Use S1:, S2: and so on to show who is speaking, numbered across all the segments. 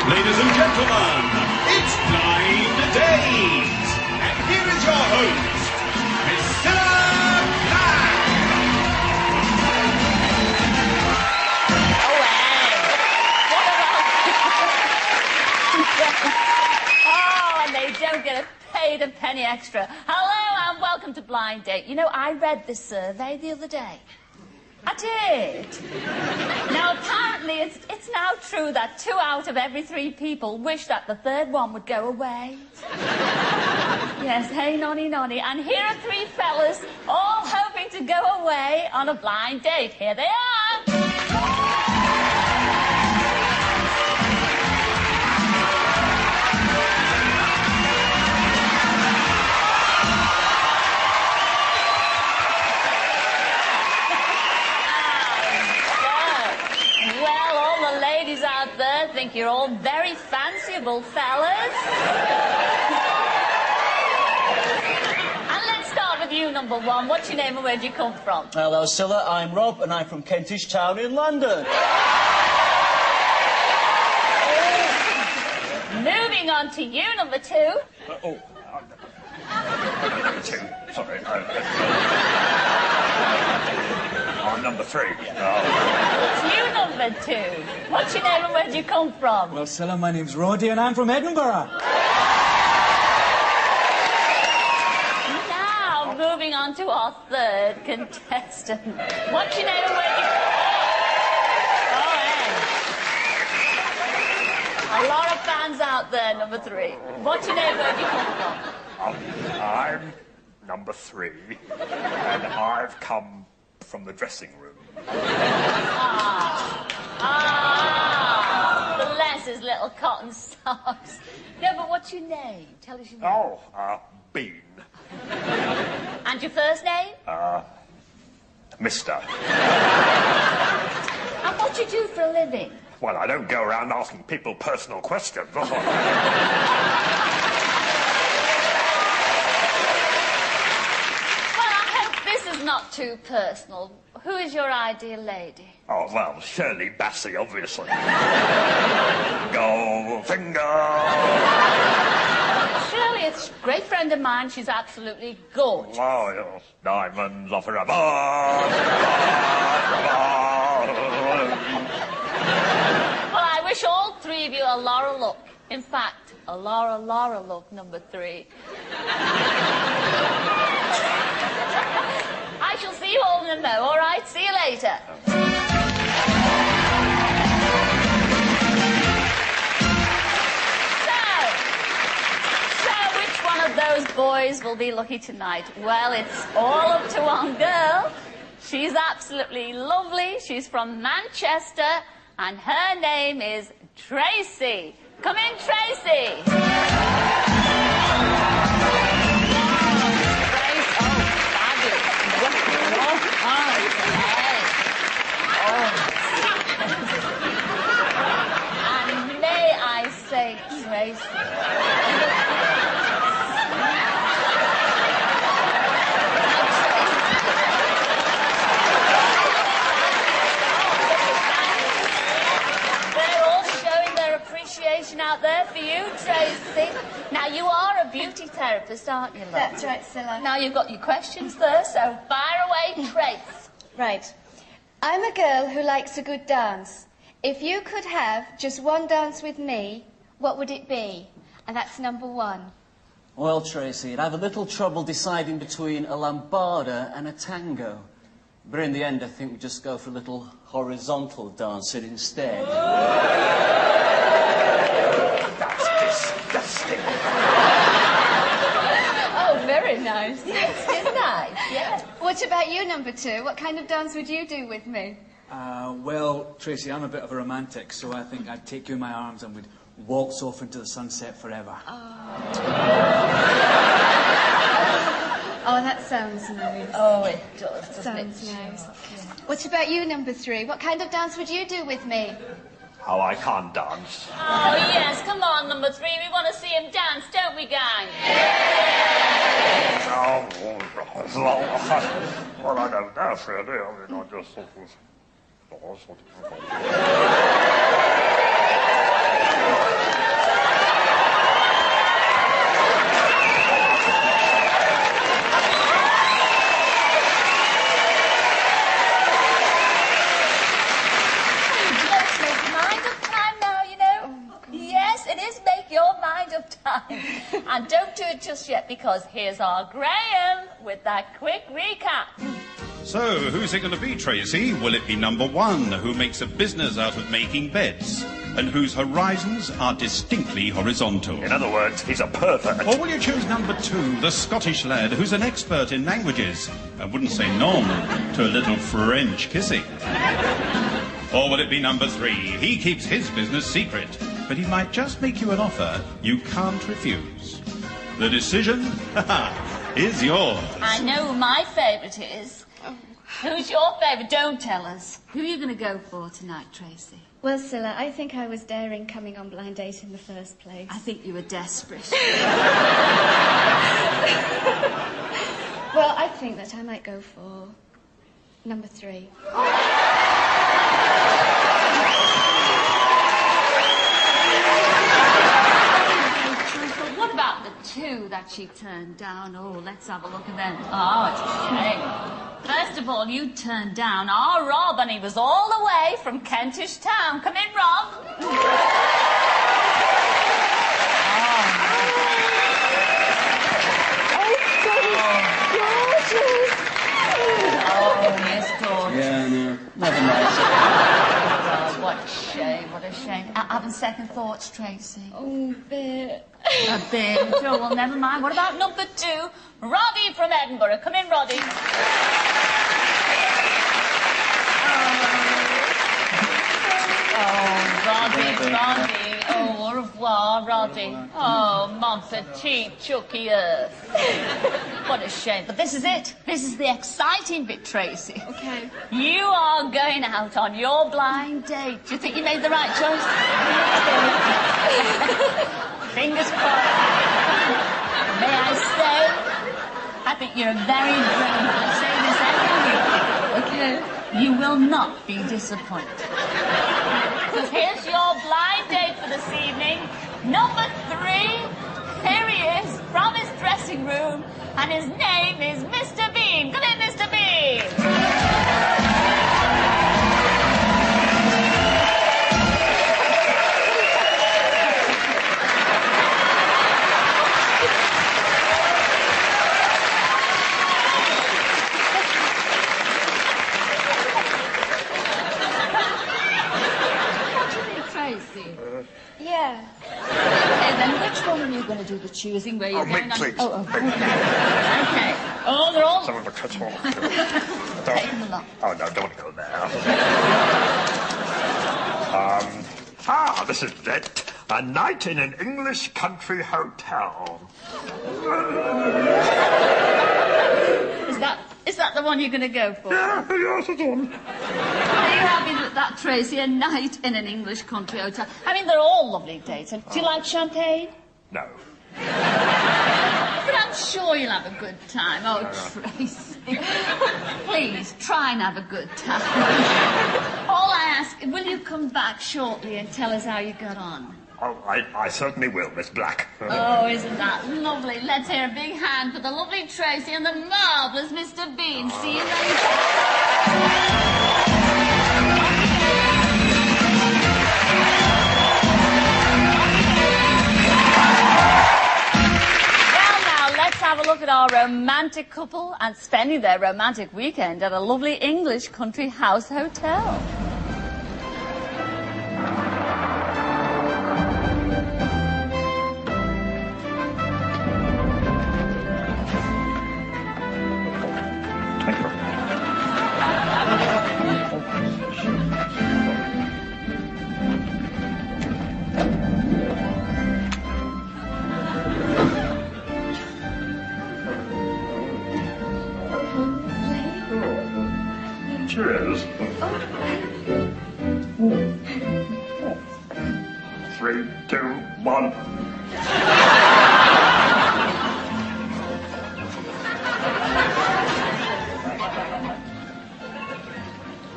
S1: Ladies and gentlemen, it's Blind Days. And here is your host, Mr.bean.
S2: Oh, and they don't get paid a penny extra. Hello and welcome to Blind Date. You know, I read this survey the other day. I did. Now, apparently, it's now true that 2 out of every 3 people wish that the third one would go away. Yes, hey, nonny, nonny. And here are 3 fellas all hoping to go away on a blind date. Here they are. Out there think you're all very fanciable fellas. And let's start with you, number 1. What's your name and where do you come from?
S3: Hello, Scylla. I'm Rob, and I'm from Kentish Town in London.
S2: Moving on to you, number 2.
S4: Sorry. I'm number 3.
S2: It's you, number 2. What's your name and where do you come from?
S5: Well, Scylla, my name's Roddy and I'm from Edinburgh.
S2: Now, moving on to our 3rd contestant. What's your name and where do you come from? Oh, hey. A lot of fans out there, number 3. What's your name and where do you come from?
S4: I'm number 3, and I've come from the dressing room.
S2: Bless his little cotton socks. No, but what's your name? Tell us your name.
S4: Oh, Bean.
S2: And your first name?
S4: Mr.
S2: And what do you do for a living?
S4: Well, I don't go around asking people personal questions.
S2: Not too personal. Who is your ideal lady?
S4: Oh, well, Shirley Bassey, obviously. Goldfinger.
S2: Shirley, it's a great friend of mine. She's absolutely gorgeous.
S4: Oh, yes. Diamonds off her above.
S2: Well, I wish all 3 of you a Laura look. In fact, a Laura look, number 3. I shall see you all in a mo, all right? See you later. So which one of those boys will be lucky tonight? Well, it's all up to one girl. She's absolutely lovely. She's from Manchester, and her name is Tracy. Come in, Tracy. And may I say, Tracy, they're all showing their appreciation out there for you, Tracy. Now, you are a beauty therapist, aren't you, love?
S6: That's right, Scylla.
S2: Now, you've got your questions there, so fire away, Trace.
S6: Right. I'm a girl who likes a good dance. If you could have just one dance with me, what would it be? And that's number 1.
S3: Well, Tracy, I'd have a little trouble deciding between a lambada and a tango. But in the end, I think we just go for a little horizontal dancing instead.
S4: That's disgusting.
S2: Oh, very nice. Yes, it's nice, yes.
S6: What about you, number 2? What kind of dance would you do with me?
S5: Well, Tracy, I'm a bit of a romantic, so I think I'd take you in my arms and we'd waltz off into the sunset forever.
S6: Oh, that sounds nice.
S2: Oh, it does, doesn't
S6: Sounds
S2: it?
S6: nice. What about you, number 3? What kind of dance would you do with me?
S4: Oh, I can't dance.
S2: Oh, yes, come on, number 3. We want to see him dance, don't we, gang?
S4: Oh, well, I don't know, really. I mean, I just sort of...
S2: And don't do it just yet, because here's our Graham with that quick recap.
S1: So, who's it going to be, Tracy? Will it be number 1, who makes a business out of making beds, and whose horizons are distinctly horizontal?
S4: In other words, he's a pervert.
S1: Or will you choose number 2, the Scottish lad who's an expert in languages and wouldn't say nom to a little French kissing? Or will it be number 3, he keeps his business secret, but he might just make you an offer you can't refuse? The decision is yours.
S2: I know who my favourite is. Who's your favourite? Don't tell us. Who are you going to go for tonight, Tracy?
S6: Well, Scylla, I think I was daring coming on Blind Date in the first place.
S2: I think you were desperate.
S6: Well, I think that I might go for number 3.
S2: What about the 2 that she turned down? Oh, let's have a look at them. Oh, it's a shame. First of all, you turned down our Rob, and he was all the way from Kentish Town. Come in, Rob. Oh, yes, gorgeous.
S3: Yeah, no. Never mind.
S2: Oh, what a shame, what a shame. Having second thoughts, Tracy?
S6: Oh, bit.
S2: A bit. Oh, well, never mind. What about number 2? Roddy from Edinburgh. Come in, Roddy. Oh, Roddy. Oh, au revoir, Roddy. Oh, mon petit Chucky Earth. What a shame. But this is it. This is the exciting bit, Tracy.
S6: Okay.
S2: You are going out on your blind date. Do you think you made the right choice? Fingers crossed. May I say, I think you're a very brave. I say this every week. Okay. You will not be disappointed. Because here's your blind date for this evening. Number 3. Here he is from his dressing room, and his name is Mr. Bean. Come in, Mr. Bean.
S6: Yeah.
S2: Okay, then which one are you going to do the choosing? Where you're going
S4: me,
S2: on?
S4: please.
S2: Oh, okay. Okay. Oh, they're all.
S4: Some of the cuts off.
S2: Take them along.
S4: Oh, no, don't want to go there. This is it. A night in an English country hotel.
S2: Is that the one you're going to go for?
S4: Yeah, yes, it's on.
S2: Are you happy with that, Tracy? A night in an English country hotel. I mean, they're all lovely dates. And do you like champagne?
S4: No.
S2: But I'm sure you'll have a good time. Oh, Tracy. Please, try and have a good time. All I ask, will you come back shortly and tell us how you got on?
S4: Oh, I certainly will, Miss Black.
S2: Oh, isn't that lovely? Let's hear a big hand for the lovely Tracy and the marvellous Mr. Bean. See you later. Let's have a look at our romantic couple and spending their romantic weekend at a lovely English country house hotel.
S4: Thank you. Cheers. 3, 2, 1.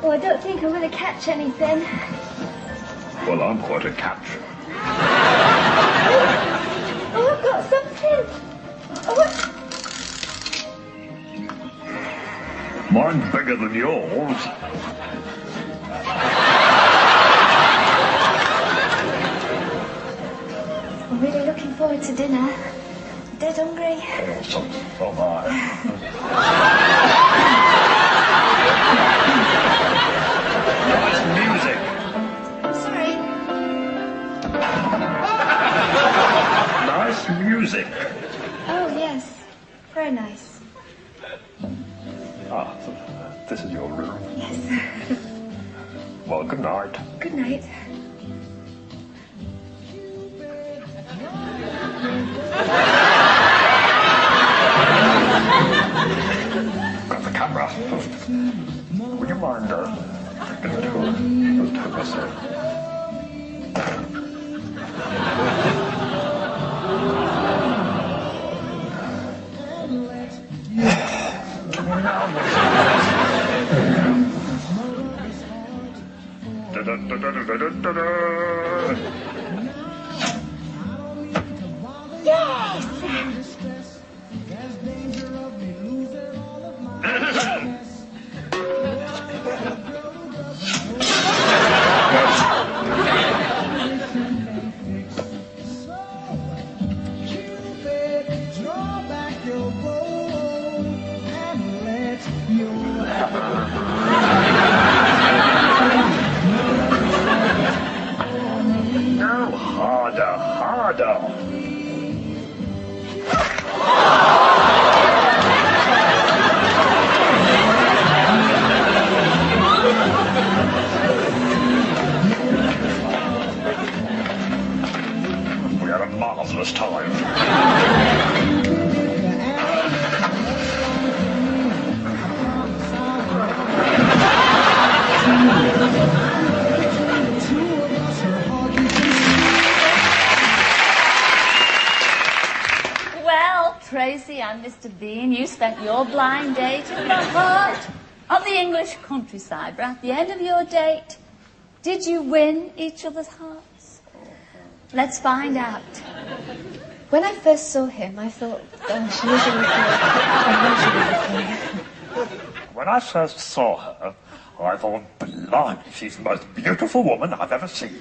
S6: Oh, I don't think I'm going to catch anything.
S4: Well, I'm quite a catch.
S6: Oh, I've got something. Oh, what?
S4: Mine's bigger than yours.
S6: I'm really looking forward to to dinner. Dead hungry.
S4: Oh, so am I. Nice music.
S6: Sorry.
S4: Nice music.
S6: Oh, yes. Very nice.
S4: Ah, so this is your room.
S6: Yes.
S4: Well, good night.
S6: Good night.
S4: Got the camera. Would you mind taking a tour of myself? No, harder. We had a marvelous time.
S2: Well, Tracy and Mr. Bean, you spent your blind date in the heart of the English countryside. But at the end of your date, did you win each other's hearts? Let's find out.
S6: When I first saw him, I thought, oh, she is really cute.
S4: When I first saw her, I thought, blimey, she's the most beautiful woman I've ever seen.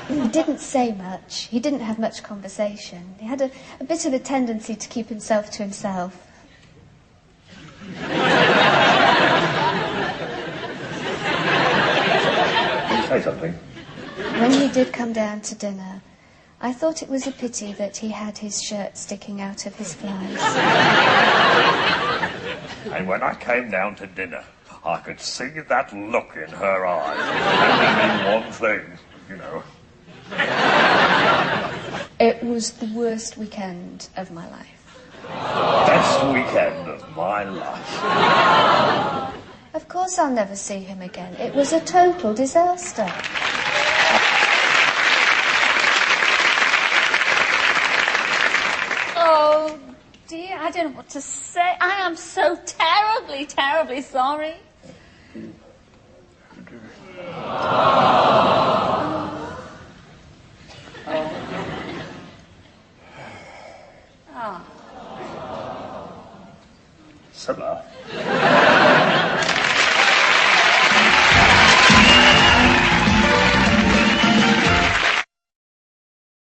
S6: He didn't say much. He didn't have much conversation. He had a bit of a tendency to keep himself to himself.
S4: Say something.
S6: When he did come down to dinner, I thought it was a pity that he had his shirt sticking out of his flies.
S4: And when I came down to dinner, I could see that look in her eyes. And only one thing, you know.
S6: It was the worst weekend of my life.
S4: Best weekend of my life.
S6: Of course I'll never see him again. It was a total disaster.
S2: Oh, dear, I don't know what to say. I am so terribly, terribly sorry.